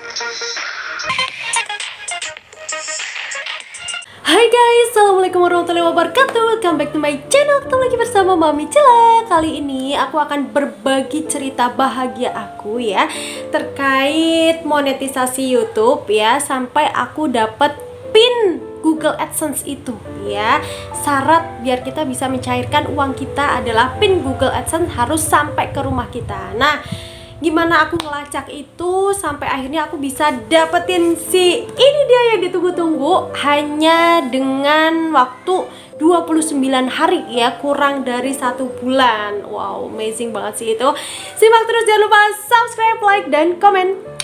Hai guys, assalamualaikum warahmatullahi wabarakatuh. Welcome back to my channel. Ketemu lagi bersama Mami Cela. Kali ini aku akan berbagi cerita bahagia aku ya, terkait monetisasi YouTube ya, sampai aku dapat pin Google AdSense itu ya. Syarat biar kita bisa mencairkan uang kita adalah pin Google AdSense harus sampai ke rumah kita. Nah, gimana aku ngelacak itu sampai akhirnya aku bisa dapetin si ini dia yang ditunggu-tunggu hanya dengan waktu 29 hari ya, kurang dari 1 bulan. Wow, amazing banget sih itu. Simak terus, jangan lupa subscribe, like, dan komen.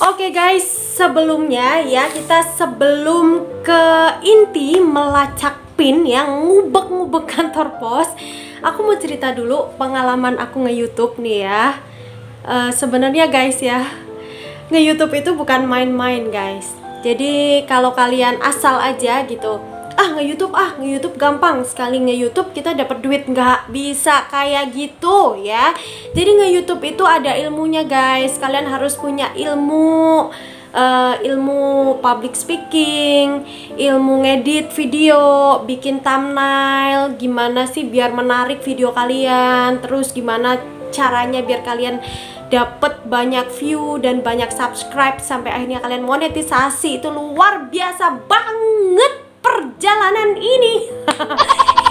Oke guys, sebelumnya ya, sebelum ke inti melacak pin yang ngubek-ngubek kantor pos, aku mau cerita dulu pengalaman aku nge-YouTube nih ya. Sebenarnya guys ya, nge-YouTube itu bukan main-main guys. Jadi kalau kalian asal aja gitu, nge-YouTube gampang, sekali nge-YouTube kita dapat duit, nggak bisa kayak gitu ya. Jadi nge-YouTube itu ada ilmunya guys. Kalian harus punya ilmu public speaking, ilmu ngedit video, bikin thumbnail, gimana sih biar menarik video kalian, terus gimana caranya biar kalian dapat banyak view dan banyak subscribe sampai akhirnya kalian monetisasi. Itu luar biasa banget perjalanan ini.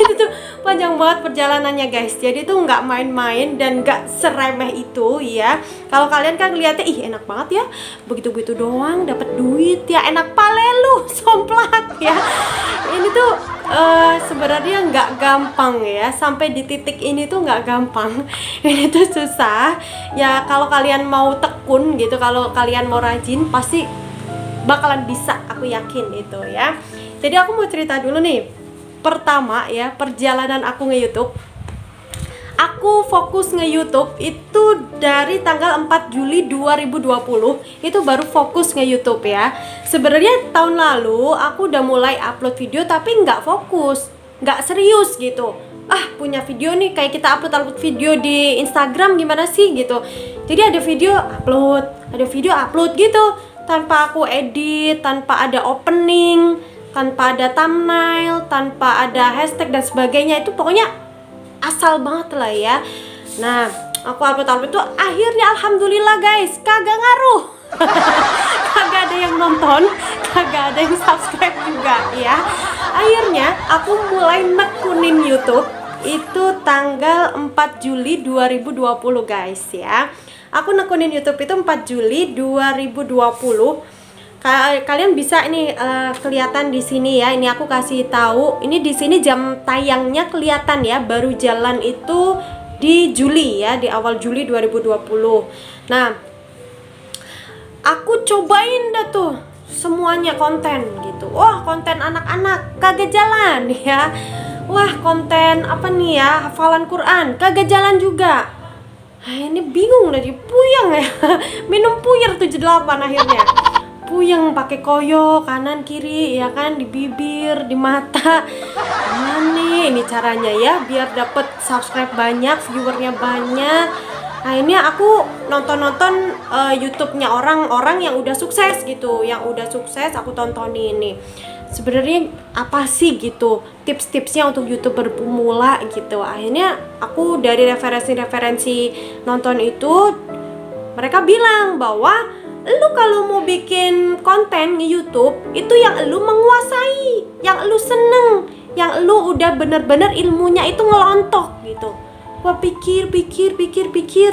Itu tuh panjang banget perjalanannya guys. Jadi tuh nggak main-main dan nggak seremeh itu ya. Kalau kalian kan ngeliatnya ih enak banget ya, begitu-begitu doang dapat duit ya, enak pale lu somplak ya. Ini tuh sebenarnya nggak gampang ya, sampai di titik ini tuh nggak gampang. Ini tuh susah ya. Kalau kalian mau tekun gitu, kalau kalian mau rajin, pasti bakalan bisa, aku yakin itu ya. Jadi aku mau cerita dulu nih. Pertama ya, perjalanan aku nge-YouTube. Aku fokus nge-YouTube itu dari tanggal 4 Juli 2020. Itu baru fokus nge-YouTube ya. Sebenarnya tahun lalu aku udah mulai upload video tapi nggak fokus, nggak serius gitu. Punya video nih, kayak kita upload video di Instagram gimana sih gitu. Jadi ada video upload gitu, tanpa aku edit, tanpa ada opening, tanpa ada thumbnail, tanpa ada hashtag dan sebagainya. Itu pokoknya asal banget lah ya. Nah, aku upload itu akhirnya alhamdulillah guys, kagak ngaruh. Kagak ada yang nonton, kagak ada yang subscribe juga ya. Akhirnya aku mulai nekunin YouTube itu tanggal 4 Juli 2020 guys ya. Aku nekunin YouTube itu 4 Juli 2020. Kalian bisa ini kelihatan di sini ya. Ini aku kasih tahu. Ini di sini jam tayangnya kelihatan ya. Baru jalan itu di Juli ya, di awal Juli 2020. Nah, aku cobain dah tuh semuanya konten gitu. Wah, konten anak-anak kagak jalan ya. Wah, konten apa nih ya, hafalan Quran kagak jalan juga. Ini bingung lagi, puyeng ya. Minum puyer 78 akhirnya. Puyeng pakai koyo kanan kiri ya kan, di bibir, di mata. Gimana ini caranya ya biar dapat subscribe banyak, viewernya banyak. Nah, ini aku nonton YouTube-nya orang-orang yang udah sukses gitu, yang udah sukses aku tontonin nih. Sebenarnya apa sih gitu tips-tipsnya untuk YouTuber pemula gitu. Akhirnya aku dari referensi-referensi nonton itu, mereka bilang bahwa lu kalau mau bikin konten di YouTube itu yang lu menguasai, yang lu seneng, yang lu udah bener-bener ilmunya itu ngelontok gitu. Gua pikir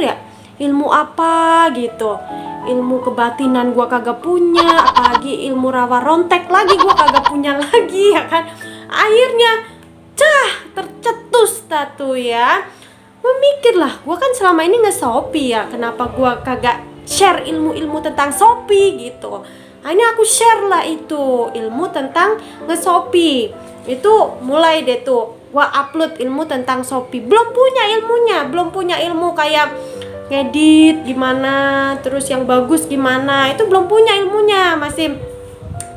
ya, ilmu apa gitu, ilmu kebatinan gua kagak punya, apalagi ilmu rawa rontek lagi gua kagak punya lagi ya kan. Akhirnya tercetus tatu ya. Gua mikir lah, gua kan selama ini nge-Shopee ya, kenapa gua kagak share ilmu-ilmu tentang Shopee gitu. Akhirnya aku share lah itu ilmu tentang nge-Shopee. Itu mulai deh tuh gua upload ilmu tentang Shopee. Belum punya ilmunya, belum punya ilmu kayak ngedit gimana, terus yang bagus gimana, itu belum punya ilmunya, masih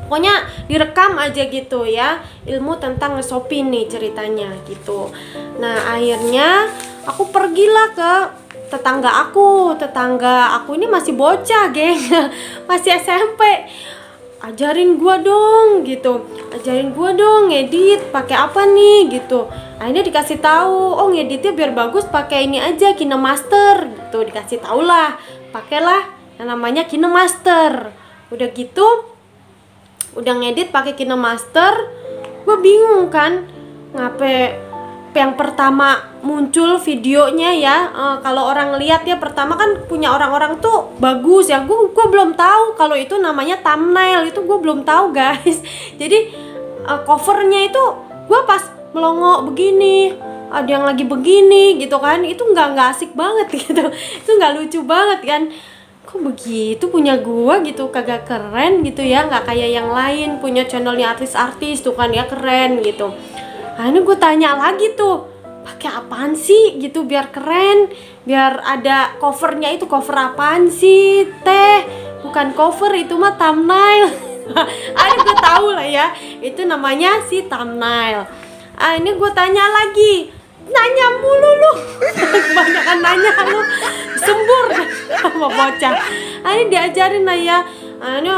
pokoknya direkam aja gitu ya, ilmu tentang nge-Shopee nih ceritanya gitu. Nah akhirnya aku pergilah ke tetangga aku ini masih bocah geng, masih SMP. Ajarin gua dong gitu, ajarin gua dong ngedit pakai apa nih gitu. Akhirnya dikasih tahu, oh ngeditnya biar bagus pakai ini aja, KineMaster gitu. Dikasih tau lah, pakailah yang namanya KineMaster. Udah gitu udah ngedit pakai KineMaster, gue bingung kan ngapain yang pertama muncul videonya ya. Kalau orang lihat ya pertama kan punya orang-orang tuh bagus ya, gue belum tahu kalau itu namanya thumbnail, itu gue belum tahu guys. Jadi covernya itu gue pas melongo begini, ada yang lagi begini gitu kan, itu nggak asik banget gitu, itu nggak lucu banget kan. Kok begitu punya gua gitu, kagak keren gitu ya, nggak kayak yang lain punya channelnya artis-artis tuh kan ya, keren gitu. Nah ini gue tanya lagi tuh, pakai apaan sih gitu biar keren, biar ada covernya, itu cover apaan sih teh, bukan cover itu mah thumbnail. Ini gue tahu lah ya, itu namanya si thumbnail. Ini gue tanya lagi, nanya mulu lu, kebanyakan nanya lu, sembur sama bocah. Ini diajarin lah ya, ini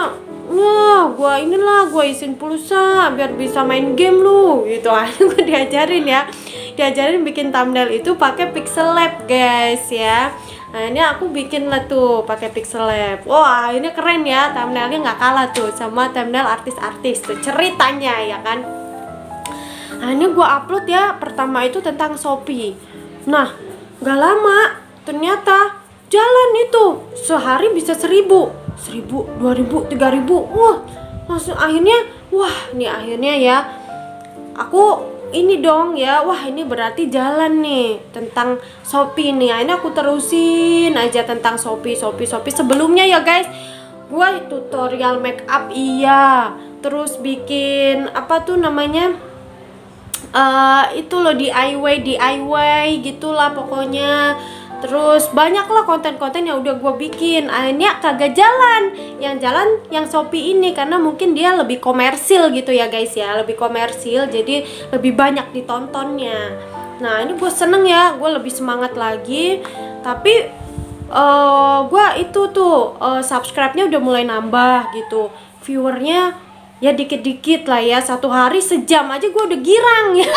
gua inilah gua isiin pulsa biar bisa main game lu gitu. Gue diajarin ya, diajarin bikin thumbnail itu pakai Pixellab guys ya. Nah ini aku bikin lah tuh pakai Pixellab. Wah ini keren ya, thumbnailnya nggak kalah tuh sama thumbnail artis-artis tuh ceritanya ya kan. Nah ini gue upload ya, pertama itu tentang Shopee. Nah gak lama ternyata jalan itu, sehari bisa 1.000, 2.000, 3.000. Wah langsung akhirnya, wah nih akhirnya ya aku ini dong ya, wah ini berarti jalan nih tentang Shopee nih. Akhirnya aku terusin aja tentang Shopee. Sebelumnya ya guys, gue tutorial make up iya, terus bikin apa tuh namanya, itu loh DIY gitulah pokoknya. Terus banyak lah konten-konten yang udah gue bikin. Akhirnya kagak jalan, yang jalan yang Shopee ini karena mungkin dia lebih komersil gitu ya guys ya, lebih komersil jadi lebih banyak ditontonnya. Nah ini gue seneng ya, gue lebih semangat lagi. Tapi gue itu tuh subscribe-nya udah mulai nambah gitu, viewernya ya dikit-dikit lah ya, satu hari sejam aja gue udah girang ya.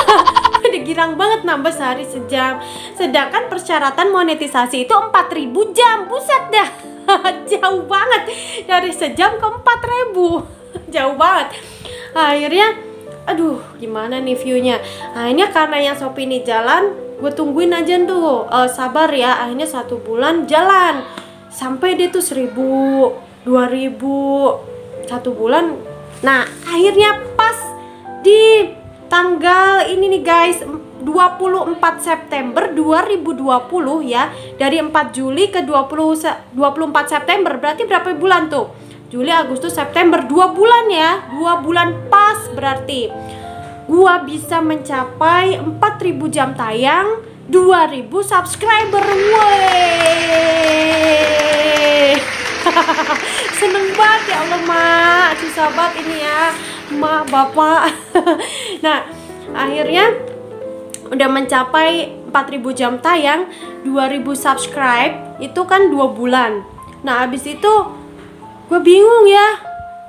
Udah girang banget nambah sehari sejam. Sedangkan persyaratan monetisasi itu 4.000 jam, buset dah. Jauh banget dari sejam ke 4.000. Jauh banget. Akhirnya aduh gimana nih viewnya. Akhirnya karena yang Shopee ini jalan, gue tungguin aja tuh, sabar ya. Akhirnya 1 bulan jalan sampai dia tuh 1.000, 2.000, 1 bulan. Nah akhirnya pas di tanggal ini nih guys, 24 September 2020 ya, dari 4 Juli ke 24 September, berarti berapa bulan tuh? Juli, Agustus, September, 2 bulan ya, 2 bulan pas berarti gua bisa mencapai 4.000 jam tayang, 2.000 subscriber. Wey. Seneng banget ya Allah mak, susah banget ini ya mak bapak. Nah akhirnya udah mencapai 4.000 jam tayang, 2.000 subscribe, itu kan 2 bulan. Nah abis itu gue bingung ya,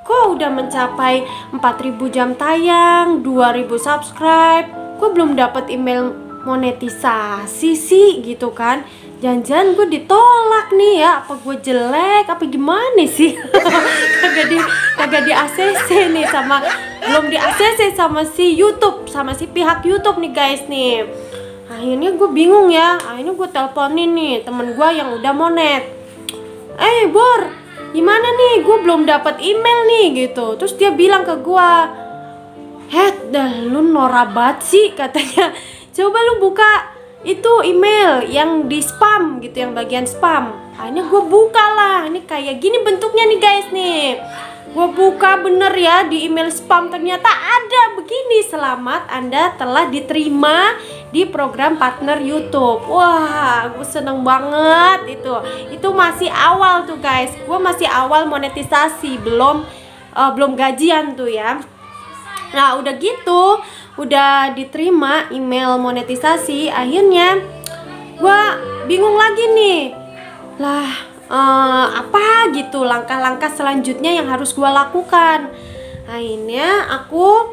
kok udah mencapai 4.000 jam tayang, 2.000 subscribe, gue belum dapet email monetisasi sih gitu kan. Jangan-jangan gue ditolak nih ya, apa gue jelek, apa gimana sih? kagak di ACC nih, sama belum di ACC sama si YouTube, sama si pihak YouTube nih guys nih. Akhirnya gue bingung ya, akhirnya gue teleponin nih temen gue yang udah monet. Bor, gimana nih, gue belum dapat email nih gitu. Terus dia bilang ke gue, dah lu norak banget sih katanya, coba lu buka itu email yang di spam gitu, yang bagian spam. Akhirnya gue buka lah, ini kayak gini bentuknya nih guys nih. Gue buka bener ya, di email spam ternyata ada begini: selamat, Anda telah diterima di program partner YouTube. Wah, gue seneng banget itu. Itu masih awal tuh guys, gue masih awal monetisasi, belum gajian tuh ya. Nah udah gitu, udah diterima email monetisasi, akhirnya gue bingung lagi nih. Lah apa gitu langkah-langkah selanjutnya yang harus gue lakukan. Akhirnya aku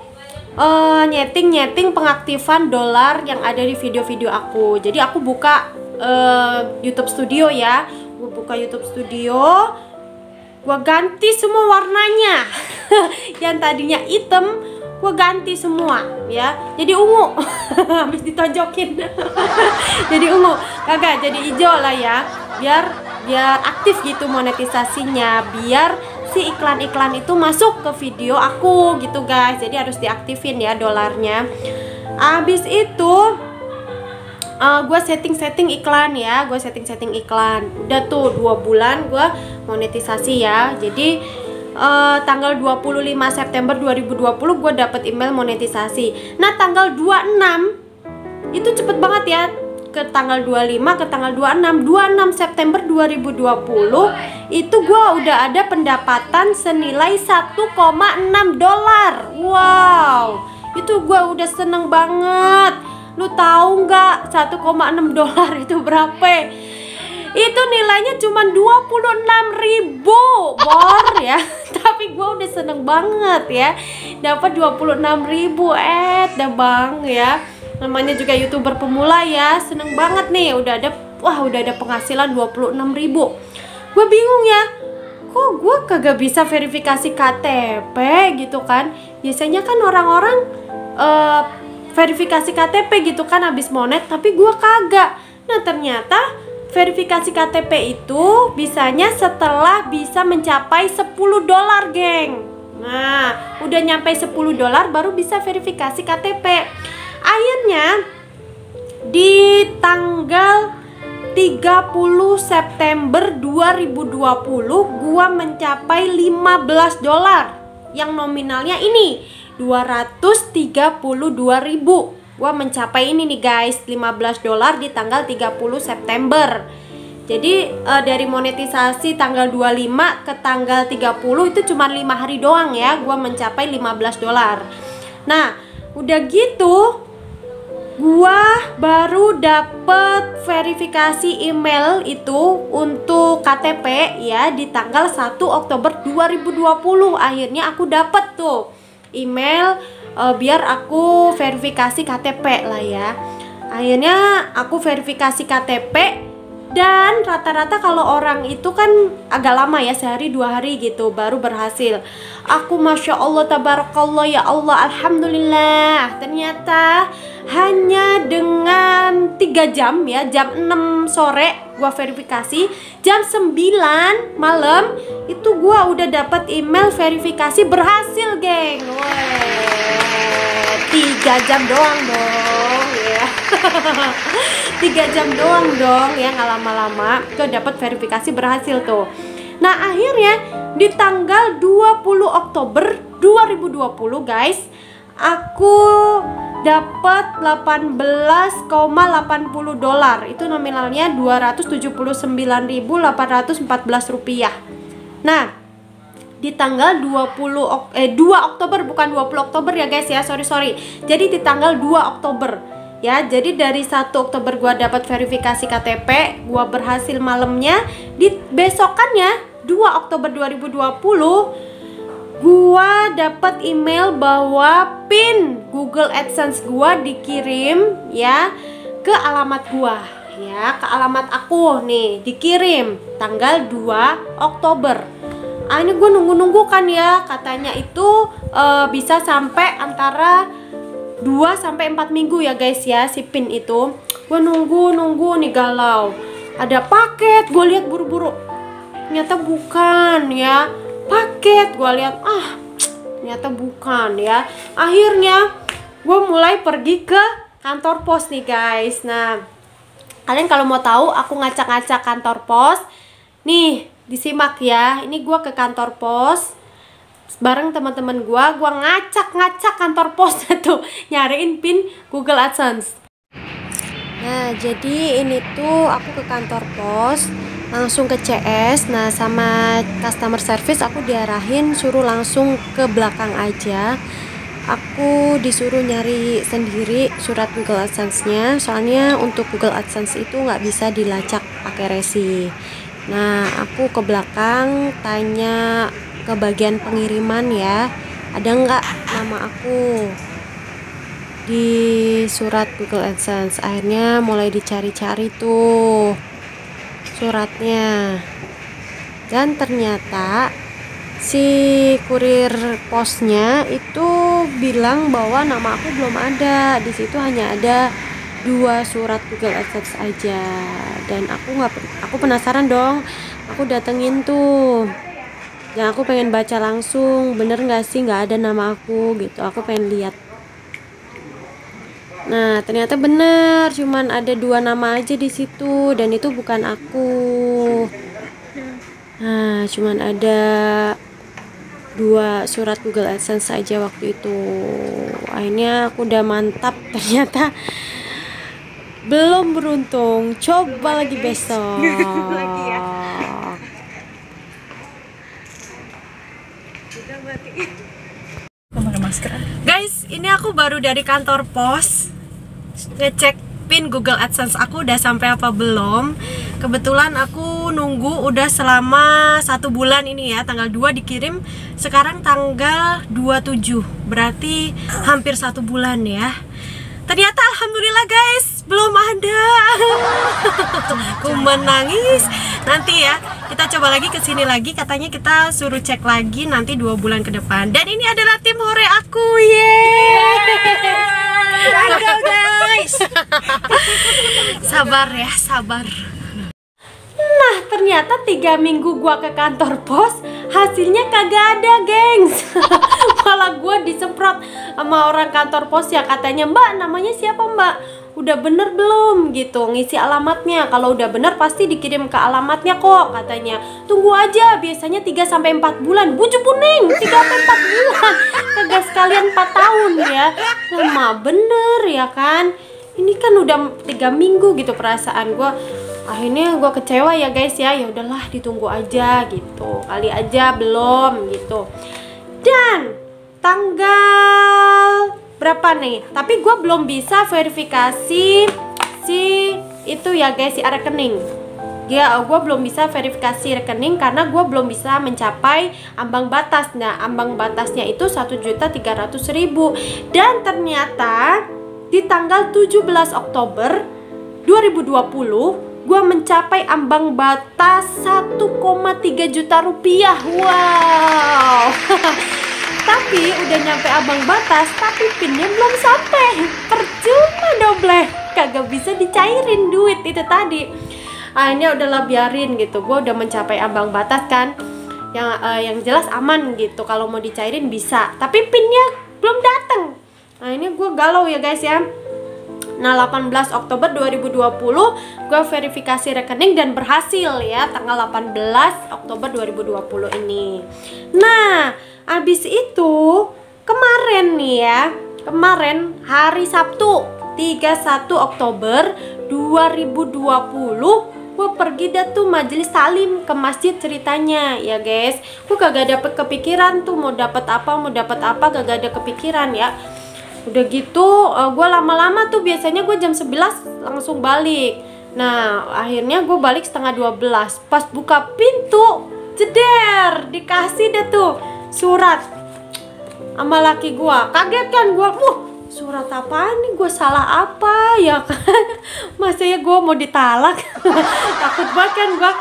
nyeting pengaktifan dolar yang ada di video-video aku. Jadi aku buka YouTube Studio ya. Gue buka YouTube Studio, gue ganti semua warnanya. Yang tadinya hitam gue ganti semua ya, jadi ungu. Habis ditonjokin. Jadi ungu, kagak, jadi hijau lah ya, biar aktif gitu monetisasinya, biar si iklan-iklan itu masuk ke video aku gitu guys. Jadi harus diaktifin ya dolarnya. Habis itu gue setting iklan ya, gue setting iklan. Udah tuh 2 bulan gue monetisasi ya. Jadi tanggal 25 September 2020 gue dapet email monetisasi. Nah tanggal 26 itu cepet banget ya, ke tanggal 25 ke tanggal 26 September 2020 itu gue udah ada pendapatan senilai 1,6 dolar. Wow, itu gue udah seneng banget. Lu tahu nggak 1,6 dolar itu berapa? Itu nilainya cuma 26.000 bor ya. Tapi gue udah seneng banget ya, dapat 26.000 dah bang ya. Namanya juga YouTuber pemula ya, seneng banget nih udah ada penghasilan 26.000. Gue bingung ya, kok gue kagak bisa verifikasi KTP gitu kan. Biasanya kan orang-orang verifikasi KTP gitu kan habis monet, tapi gue kagak. Nah ternyata verifikasi KTP itu bisanya setelah bisa mencapai 10 dolar geng. Nah udah nyampe 10 dolar baru bisa verifikasi KTP. Akhirnya di tanggal 30 September 2020 gua mencapai 15 dolar yang nominalnya ini 232.000. Gua mencapai ini nih guys, 15 dolar di tanggal 30 September. Jadi dari monetisasi tanggal 25 ke tanggal 30 itu cuma 5 hari doang ya, gua mencapai 15 dolar. Nah udah gitu gua baru dapet verifikasi email itu untuk KTP ya di tanggal 1 Oktober 2020. Akhirnya aku dapet tuh email biar aku verifikasi KTP lah ya. Akhirnya aku verifikasi KTP dan rata-rata kalau orang itu kan agak lama ya, sehari 2 hari gitu baru berhasil. Aku Masya Allah tabarakallah ya Allah, alhamdulillah, ternyata hanya dengan 3 jam ya, jam 6 sore gua verifikasi, jam 9 malam itu gua udah dapat email verifikasi berhasil geng. Wah, 3 jam doang dong ya. 3 jam doang dong ya, nggak lama-lama gue dapat verifikasi berhasil tuh. Nah akhirnya di tanggal 20 Oktober 2020 guys, aku dapat 18,80 dolar. Itu nominalnya 279.814 rupiah. Nah di tanggal 2 Oktober, bukan 20 Oktober ya guys ya, sorry. Jadi di tanggal 2 Oktober ya, jadi dari 1 Oktober gua dapat verifikasi KTP, gua berhasil malamnya. Di besokannya 2 Oktober 2020 gua dapat email bahwa PIN Google AdSense gua dikirim ya ke alamat gua ya, ke alamat aku nih, dikirim tanggal 2 Oktober. Ini gue nunggu kan ya, katanya itu bisa sampai antara 2-4 minggu ya guys ya si PIN itu. Gue nunggu nih galau. Ada paket, gue lihat buru-buru, ternyata bukan ya. Paket gue lihat, ternyata bukan ya. Akhirnya gue mulai pergi ke kantor pos nih guys. Nah kalian kalau mau tahu aku ngacak-ngacak kantor pos, Nih, disimak ya. Ini gua ke kantor pos bareng teman-teman gua ngacak-ngacak kantor pos tuh nyariin pin Google AdSense. Nah, jadi ini tuh aku ke kantor pos, langsung ke CS. Nah, sama customer service aku diarahin suruh langsung ke belakang aja. Aku disuruh nyari sendiri surat Google AdSense-nya, soalnya untuk Google AdSense itu nggak bisa dilacak pakai resi. Nah, aku ke belakang tanya ke bagian pengiriman ya, ada nggak nama aku di surat Google AdSense. Akhirnya mulai dicari-cari tuh suratnya, dan ternyata si kurir posnya itu bilang bahwa nama aku belum ada. Di situ hanya ada 2 surat Google AdSense aja, dan aku penasaran dong. Aku datengin tuh, dan aku pengen baca langsung, bener nggak sih nggak ada nama aku gitu. Aku pengen lihat. Nah, ternyata bener, cuman ada 2 nama aja di situ, dan itu bukan aku. Nah, cuman ada 2 surat Google AdSense aja waktu itu. Akhirnya aku udah mantap, ternyata belum beruntung. Coba lagi besok. Lagi ya. Udah mati. Pakai masker. Guys, ini aku baru dari kantor pos ngecek pin Google AdSense aku udah sampai apa belum. Kebetulan aku nunggu udah selama 1 bulan ini ya, tanggal 2 dikirim, sekarang tanggal 27, berarti hampir 1 bulan ya. Ternyata alhamdulillah guys, belum ada. Aku menangis. Nanti ya, kita coba lagi kesini lagi, katanya kita suruh cek lagi nanti 2 bulan ke depan. Dan ini adalah tim hore aku, yeay. Gagal guys. Sabar ya, sabar. Nah, ternyata 3 minggu gua ke kantor pos, hasilnya kagak ada, gengs. Malah gua disemprot sama orang kantor pos ya, katanya, "Mbak, namanya siapa, Mbak? Udah bener belum?" gitu, ngisi alamatnya. Kalau udah bener pasti dikirim ke alamatnya kok, katanya. Tunggu aja, biasanya 3-4 bulan. Bujuk kuning, 3-4 bulan. Kagak sekalian 4 tahun ya. Lama bener ya kan. Ini kan udah 3 minggu gitu perasaan gua. Akhirnya gue kecewa ya guys ya. Ya udahlah, ditunggu aja gitu, kali aja belum gitu. Dan tanggal berapa nih, tapi gue belum bisa verifikasi si itu ya guys, si rekening ya. Gue belum bisa verifikasi rekening karena gue belum bisa mencapai ambang batas. Nah, ambang batasnya itu 1.300.000. Dan ternyata di tanggal 17 Oktober 2020 gue mencapai ambang batas 1,3 juta rupiah. Wow. Tapi udah nyampe ambang batas, tapi pinnya belum sampai. Percuma doble, kagak bisa dicairin duit itu tadi. Akhirnya udahlah biarin gitu. Gue udah mencapai ambang batas kan, yang jelas aman gitu. Kalau mau dicairin bisa, tapi pinnya belum dateng. Nah, ini gue galau ya guys ya. Nah, 18 Oktober 2020 gue verifikasi rekening dan berhasil ya, tanggal 18 Oktober 2020 ini. Nah, abis itu kemarin nih ya, kemarin hari Sabtu 31 Oktober 2020 gue pergi dah tuh majelis taklim ke masjid ceritanya ya guys. Gue kagak dapet kepikiran tuh mau dapat apa, kagak ada kepikiran ya. Udah gitu gue lama-lama tuh biasanya gue jam 11 langsung balik. Nah, akhirnya gue balik setengah 12. Pas buka pintu, jeder, dikasih deh tuh surat sama laki gue. Kaget kan gue, surat apaan nih, gue salah apa ya kan? Masa ya gue mau ditalak. Takut banget kan gue,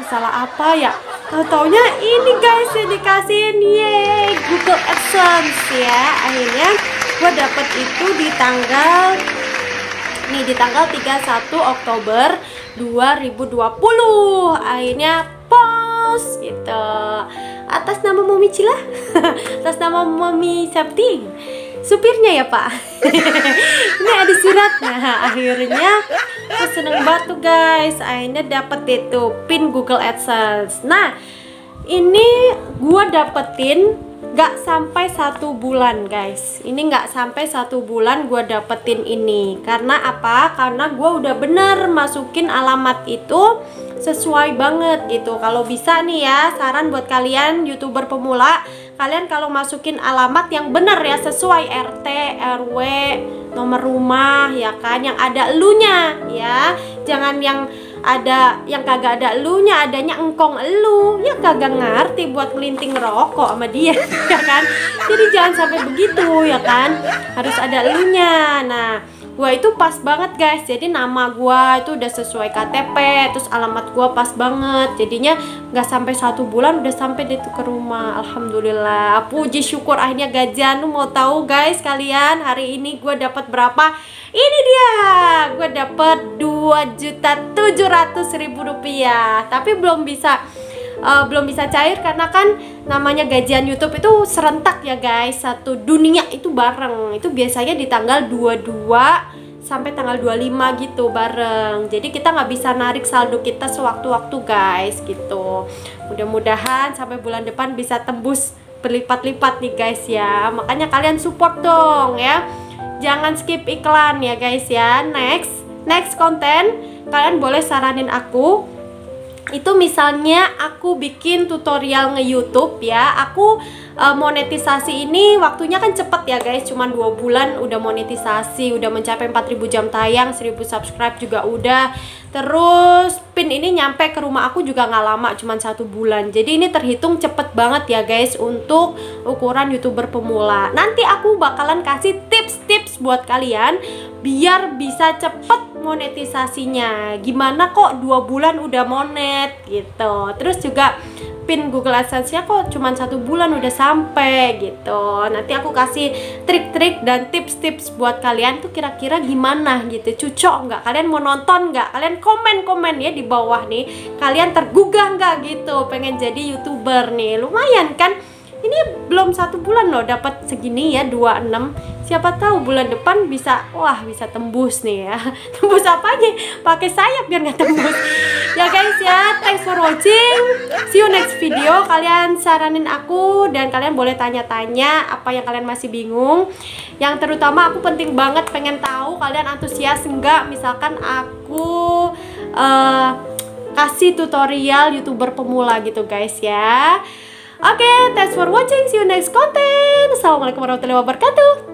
salah apa ya. Taunya ini guys yang dikasihin, yeay, Google AdSense ya. Akhirnya gue dapet itu di tanggal 31 Oktober 2020. Akhirnya post gitu atas nama Mami Cila, atas nama Mami Septi. supirnya ya Pak. Ini ada surat. Nah akhirnya aku seneng banget tuh guys, akhirnya dapet itu pin Google AdSense. Nah ini gua dapetin gak sampai 1 bulan guys. Ini gak sampai 1 bulan gua dapetin ini. Karena apa? Karena gua udah bener masukin alamat itu sesuai banget gitu. Kalau bisa nih ya, saran buat kalian YouTuber pemula, kalian kalau masukin alamat yang bener ya, sesuai RT, RW, nomor rumah ya kan, yang ada elunya ya. Jangan yang ada yang kagak ada elunya, adanya engkong elu, ya kagak ngerti buat ngelinting rokok sama dia ya kan. Jadi jangan sampai begitu ya kan, harus ada elunya. Nah gua itu pas banget guys, jadi nama gua itu udah sesuai KTP, terus alamat gua pas banget, jadinya nggak sampai 1 bulan udah sampai deh tuh ke rumah. Alhamdulillah, puji syukur akhirnya gajian. Lu mau tahu guys kalian, hari ini gua dapat berapa? Ini dia, gue dapet 2.700.000 rupiah. Tapi belum bisa cair karena kan namanya gajian YouTube itu serentak ya guys, satu dunia itu bareng. Itu biasanya di tanggal 22 sampai tanggal 25 gitu bareng. Jadi kita nggak bisa narik saldo kita sewaktu-waktu guys gitu. Mudah-mudahan sampai bulan depan bisa tembus berlipat-lipat nih guys ya. Makanya kalian support dong ya. Jangan skip iklan ya guys ya. Next konten kalian boleh saranin aku. Itu misalnya aku bikin tutorial nge-YouTube ya. Aku monetisasi ini waktunya kan cepet ya guys, cuman 2 bulan udah monetisasi, udah mencapai 4.000 jam tayang, 1.000 subscribe juga udah. Terus pin ini nyampe ke rumah aku juga nggak lama, cuman 1 bulan. Jadi ini terhitung cepet banget ya guys untuk ukuran YouTuber pemula. Nanti aku bakalan kasih tips-tips buat kalian biar bisa cepet monetisasinya. Gimana kok 2 bulan udah monet gitu. Terus juga pin Google AdSense-nya kok cuma 1 bulan udah sampai gitu. Nanti aku kasih trik-trik dan tips-tips buat kalian tuh kira-kira gimana gitu. Cocok nggak? Kalian mau nonton nggak? Kalian komen-komen ya di bawah nih. Kalian tergugah nggak gitu pengen jadi YouTuber nih? Lumayan kan? Ini belum 1 bulan loh dapat segini ya, 26. Siapa tahu bulan depan bisa, wah bisa tembus nih ya. Tembus apa aja? Pakai sayap biar nggak tembus. Ya guys ya, thanks for watching. See you next video. Kalian saranin aku dan kalian boleh tanya-tanya apa yang kalian masih bingung. Yang terutama aku penting banget pengen tahu kalian antusias enggak misalkan aku kasih tutorial YouTuber pemula gitu guys ya. Oke, thanks for watching. See you next content. Assalamualaikum warahmatullahi wabarakatuh.